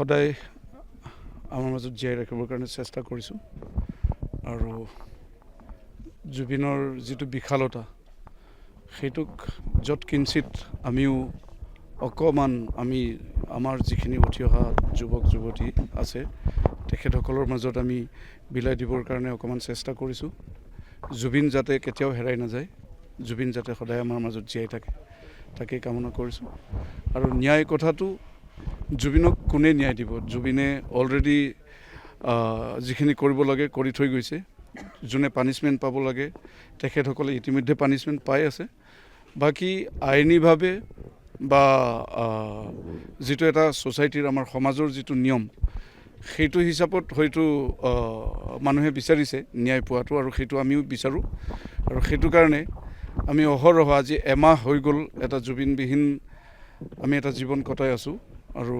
সদায় আমাৰ মাজত জীয়াই ৰাখিবৰ কাৰণে চেষ্টা কৰিছোঁ আৰু জুবিনৰ যিটো বিশালতা সেইটোক য'ত কিঞ্চিত আমিও অকণমান আমাৰ যিখিনি উঠি অহা যুৱক যুৱতী আছে তেখেতসকলৰ মাজত আমি বিলাই দিবৰ কাৰণে অকণমান চেষ্টা কৰিছোঁ। জুবিন যাতে কেতিয়াও হেৰাই নাযায়, জুবিন যাতে সদায় আমাৰ মাজত জীয়াই থাকে তাকেই কামনা কৰিছোঁ। আৰু ন্যায় কথাটো জুবিনক কোনে ন্যায় দিব? জুবিনে অলৰেডি যিখিনি কৰিব লাগে কৰি থৈ গৈছে। যোনে পানিছমেণ্ট পাব লাগে তেখেতসকলে ইতিমধ্যে পানিছমেণ্ট পাই আছে। বাকী আইনীভাৱে বা যিটো এটা ছ'চাইটিৰ আমাৰ সমাজৰ যিটো নিয়ম সেইটো হিচাপত হয়তো মানুহে বিচাৰিছে ন্যায় পোৱাটো আৰু সেইটো আমিও বিচাৰোঁ। আৰু সেইটো কাৰণে আমি অহৰহ আজি এমাহ হৈ গ'ল এটা জুবিনবিহীন আমি এটা জীৱন কটাই আছোঁ আৰু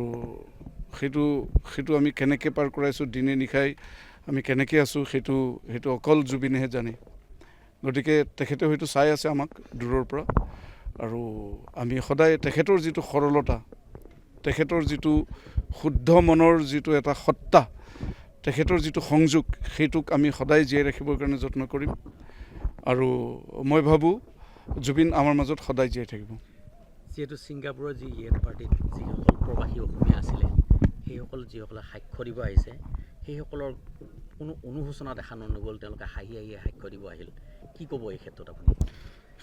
সেইটো আমি কেনেকৈ পাৰ কৰাইছোঁ, দিনে নিশাই আমি কেনেকৈ আছোঁ সেইটো অকল জুবিনেহে জানে। গতিকে তেখেতে হয়তো চাই আছে আমাক দূৰৰ পৰা আৰু আমি সদায় তেখেতৰ যিটো সৰলতা, তেখেতৰ যিটো শুদ্ধ মনৰ যিটো এটা সত্তা, তেখেতৰ যিটো সংযোগ সেইটোক আমি সদায় জীয়াই ৰাখিবৰ কাৰণে যত্ন কৰিম। আৰু মই ভাবোঁ জুবিন আমাৰ মাজত সদায় জীয়াই থাকিব। যিহেতু ছিংগাপুৰৰ যি ইয়েথ পাৰ্টিত যিসকল প্ৰৱাসী অসমীয়া আছিলে সেইসকল যিসকলে সাক্ষ্য দিব আহিছে সেইসকলৰ কোনো অনুশোচনা দেখা নগ'ল, তেওঁলোকে হাঁহি সাক্ষ্য দিব আহিল। কি ক'ব এই ক্ষেত্ৰত আপুনি?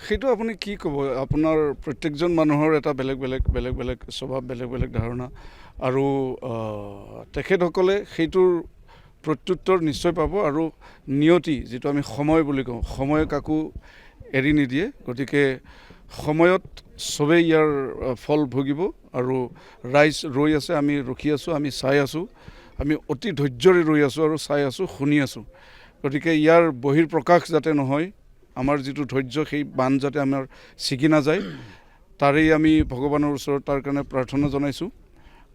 সেইটো আপুনি কি ক'ব, আপোনাৰ প্ৰত্যেকজন মানুহৰ এটা বেলেগ বেলেগ স্বভাৱ, বেলেগ বেলেগ ধাৰণা আৰু তেখেতসকলে সেইটোৰ প্ৰত্যুত্তৰ নিশ্চয় পাব। আৰু নিয়তি যিটো আমি সময় বুলি কওঁ, সময়ে কাকো এৰি নিদিয়ে। গতিকে সময়ত চবেই ইয়াৰ ফল ভুগিব আৰু ৰাইজ ৰৈ আছে, আমি ৰখি আছোঁ, আমি চাই আছোঁ, আমি অতি ধৈৰ্যৰে ৰৈ আছোঁ আৰু চাই আছোঁ, শুনি আছোঁ। গতিকে ইয়াৰ বহিৰ্প্ৰকাশ যাতে নহয়, আমাৰ যিটো ধৈৰ্য সেই বান যাতে আমাৰ ছিগি নাযায় তাৰেই আমি ভগৱানৰ ওচৰত তাৰ কাৰণে প্ৰাৰ্থনা জনাইছোঁ।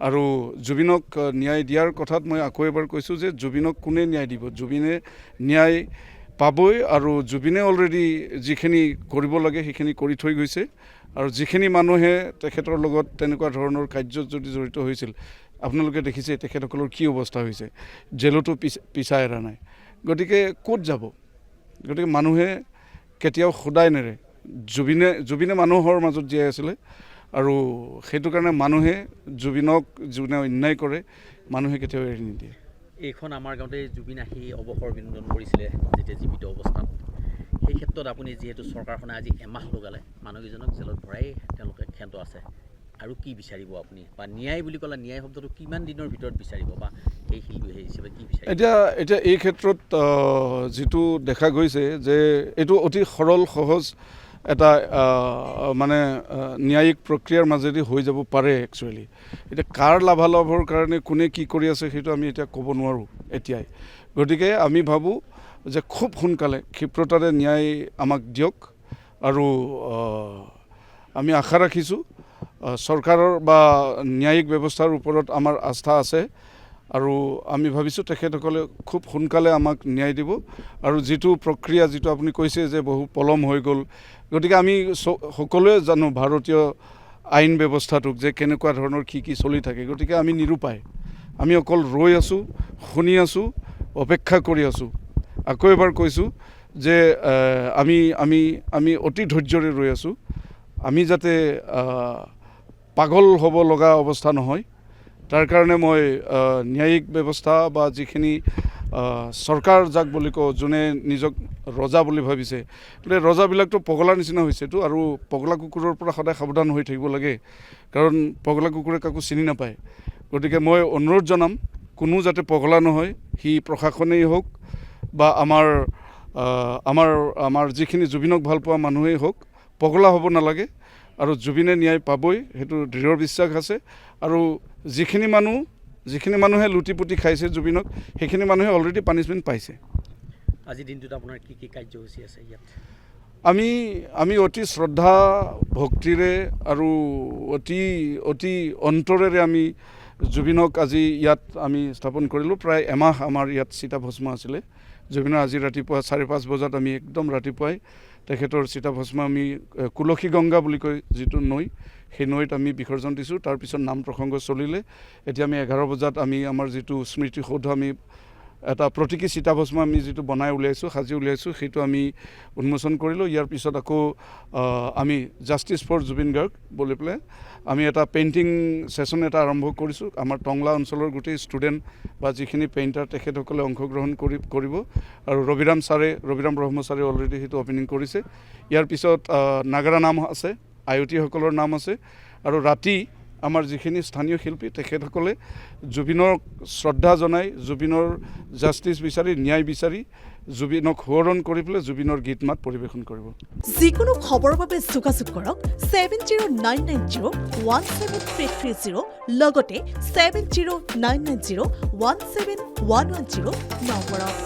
আৰু জুবিনক ন্যায় দিয়াৰ কথাত মই আকৌ এবাৰ কৈছোঁ যে জুবিনক কোনে ন্যায় দিব? জুবিনে ন্যায় পাবই আৰু জুবিনে অলৰেডি যিখিনি কৰিব লাগে সেইখিনি কৰি থৈ গৈছে। আৰু যিখিনি মানুহে তেখেতৰ লগত তেনেকুৱা ধৰণৰ কাৰ্যত যদি জড়িত হৈছিল, আপোনালোকে দেখিছে তেখেতসকলৰ কি অৱস্থা হৈছে, জেলতো পিছা এৰা নাই। গতিকে ক'ত যাব? গতিকে মানুহে কেতিয়াও সদায় নেৰে। জুবিনে মানুহৰ মাজত জীয়াই আছিলে আৰু সেইটো কাৰণে মানুহে জুবিনক যোনে অন্যায় কৰে মানুহে কেতিয়াও এৰি নিদিয়ে। এইখন আমাৰ গাঁৱতে জুবিন আহি অৱসৰ বিনোদন কৰিছিলে যেতিয়া জীৱিত অৱস্থাত। সেই ক্ষেত্ৰত আপুনি যিহেতু চৰকাৰখনে আজি এমাহ লগালে, মানুহকেইজনক জেলত ভৰাই তেওঁলোকে ক্ষান্ত আছে, আৰু কি বিচাৰিব আপুনি? বা ন্যায় বুলি ক'লে ন্যায় শব্দটো কিমান দিনৰ ভিতৰত বিচাৰিব বা সেই শিল্পী হিচাপে কি বিচাৰিব? এতিয়া এই ক্ষেত্ৰত যিটো দেখা গৈছে যে এইটো অতি সৰল সহজ এটা মানে ন্যায়িক প্ৰক্ৰিয়াৰ মাজেদি হৈ যাব পাৰে একচুৱেলি। এতিয়া কাৰ লাভালাভৰ কাৰণে কোনে কি কৰি আছে সেইটো আমি এতিয়া ক'ব নোৱাৰোঁ এতিয়াই। গতিকে আমি ভাবোঁ যে খুব সোনকালে ক্ষিপ্ৰতাৰে ন্যায় আমাক দিয়ক আৰু আমি আশা ৰাখিছোঁ চৰকাৰৰ বা ন্যায়িক ব্যৱস্থাৰ ওপৰত আমাৰ আস্থা আছে আৰু আমি ভাবিছোঁ তেখেতসকলে খুব সোনকালে আমাক ন্যায় দিব। আৰু যিটো প্ৰক্ৰিয়া যিটো আপুনি কৈছে যে বহু পলম হৈ গ'ল, গতিকে আমি সকলোৱে জানো ভাৰতীয় আইন ব্যৱস্থাটোক যে কেনেকুৱা ধৰণৰ কি চলি থাকে। গতিকে আমি নিৰুপায়, আমি অকল ৰৈ আছোঁ, শুনি আছোঁ, অপেক্ষা কৰি আছোঁ। আকৌ এবাৰ কৈছোঁ যে আমি অতি ধৈৰ্যৰে ৰৈ আছোঁ। আমি যাতে পাগল হ'ব লগা অৱস্থা নহয়, তাৰ কাৰণে মই ন্যায়িক ব্যৱস্থা বা যিখিনি চৰকাৰ যাক বুলি কওঁ, যোনে নিজক ৰজা বুলি ভাবিছে, গতিকে ৰজাবিলাকতো পগলাৰ নিচিনা হৈছেতো। আৰু পগলা কুকুৰৰ পৰা সদায় সাৱধান হৈ থাকিব লাগে, কাৰণ পগলা কুকুৰে কাকো চিনি নাপায়। গতিকে মই অনুৰোধ জনাম কোনো যাতে পগলা নহয়, সি প্ৰশাসনেই হওক বা আমাৰ যিখিনি জুবিনক ভাল পোৱা মানুহেই হওক, পগলা হ'ব নালাগে। আৰু জুবিনে ন্যায় পাবই, সেইটো দৃঢ় বিশ্বাস আছে। আৰু যিখিনি মানুহে লুটি পুটি খাইছে জুবিনক, সেইখিনি মানুহে অলৰেডি পানিছমেণ্ট পাইছে। আজিৰ দিনটোত আপোনাৰ কি কাৰ্যসূচী আছে ইয়াত? আমি অতি শ্ৰদ্ধা ভক্তিৰে আৰু অতি অন্তৰেৰে আমি জুবিনক আজি ইয়াত আমি স্থাপন কৰিলোঁ। প্ৰায় এমাহ আমাৰ ইয়াত চিতাভস্ম আছিলে। জুবিনৰ আজি ৰাতিপুৱা 5:30 বজাত আমি একদম ৰাতিপুৱাই তেখেতৰ চিতাভস্ম আমি কুলসী গংগা বুলি কয় যিটো নৈ, সেই নৈত আমি বিসৰ্জন দিছোঁ। তাৰপিছত নাম প্ৰসংগ চলিলে এতিয়া আমি 11 বজাত আমি আমাৰ যিটো স্মৃতিসৌধ আমি এটা প্ৰতীকী চিতাভস্ম আমি যিটো বনাই উলিয়াইছোঁ, সাজি উলিয়াইছোঁ, সেইটো আমি উন্মোচন কৰিলোঁ। ইয়াৰ পিছত আকৌ আমি জাষ্টিছ ফৰ জুবিন গাৰ্গ বুলি পেলাই আমি এটা পেইণ্টিং ছেশ্যন এটা আৰম্ভ কৰিছোঁ। আমাৰ টংলা অঞ্চলৰ গোটেই ষ্টুডেণ্ট বা যিখিনি পেইণ্টাৰ তেখেতসকলে অংশগ্ৰহণ কৰিব আৰু ৰবিৰাম ব্ৰহ্ম ছাৰে অলৰেডি সেইটো অপেনিং কৰিছে। ইয়াৰ পিছত নাগাৰা নাম আছে, আয়তীসকলৰ নাম আছে আৰু ৰাতি আমাৰ যিখিনি স্থানীয় শিল্পী তেখেতসকলে জুবিনক শ্ৰদ্ধা জনাই, জুবিনৰ জাষ্টিছ বিচাৰি, ন্যায় বিচাৰি জুবিনক সোঁৱৰণ কৰি পেলাই জুবিনৰ গীত মাত পৰিৱেশন কৰিব। যিকোনো খবৰৰ বাবে যোগাযোগ কৰক 7099017330 লগতে 7099017110 নম্বৰত।